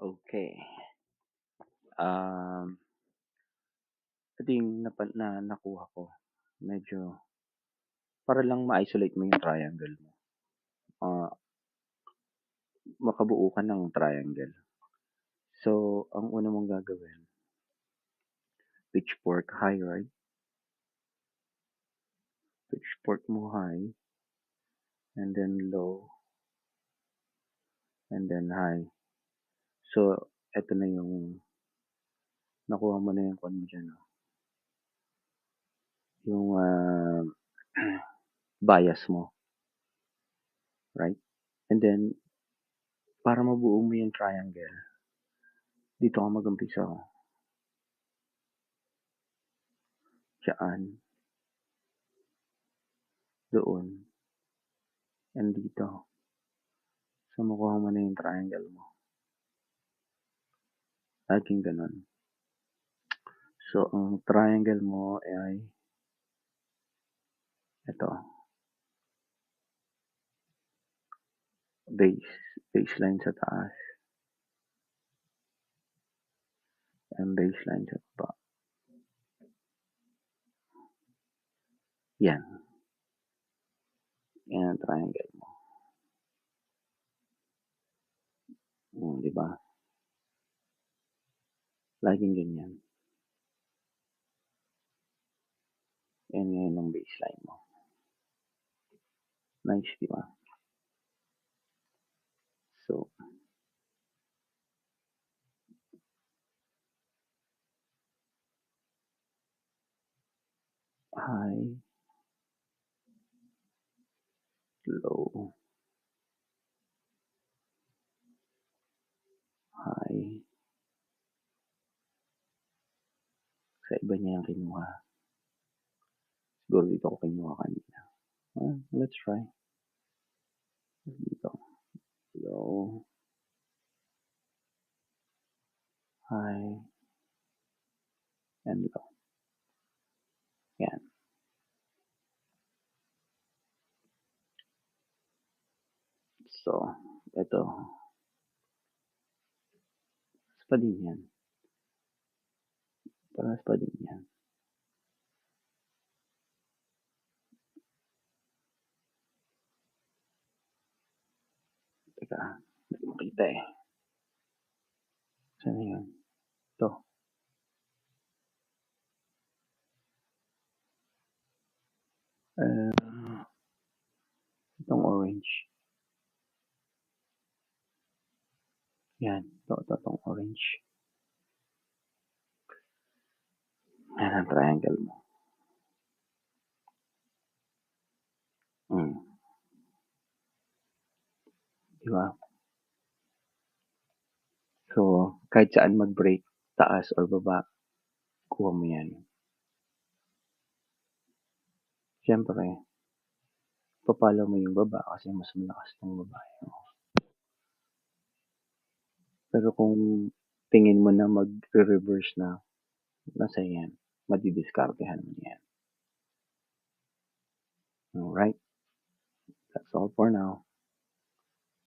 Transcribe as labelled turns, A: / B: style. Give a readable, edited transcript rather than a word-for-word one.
A: Okay. Um, ito yung nakuha ko. Medyo para lang ma-isolate mo yung triangle mo. Ah, Makabuo ka ng triangle. So, ang una mong gagawin, pitchfork high, right? Pitchfork mo high, and then low, and then high. So, ito na yung nakuha mo na yung kung ano dyan, no? Yung bias mo, right? And then, para mabuo mo yung triangle, dito ka mag-umpisa. Diyan, doon, and dito. So, makuha mo na yung triangle mo. Laging ganun. So, ang triangle mo ay ito. Baseline sa taas. And baseline sa baba. Yan. Yan ang triangle mo. Di ba? Laging ganyan. Yan ngayon ang baseline mo. Nice, di ba? So, high, low, high. Sa iba niya yung kinuha. Siguro dito ko kinuha kanina. Let's try. Dito. Low, high, and low. Yan. So, ito. Pa din yan. Parehas pa din yan. Teka, hindi ko makita eh. Saan na yun? Ito. Itong orange. Yan. Itong orange. Yan ang triangle mo. Diba? So, kahit saan mag-break, taas or baba, kuha mo yan. Siyempre, papalo mo yung baba kasi mas malakas ng babae. Pero kung tingin mo na mag-reverse na, nasa yan, madidiskartehan mo yan. Alright? That's all for now.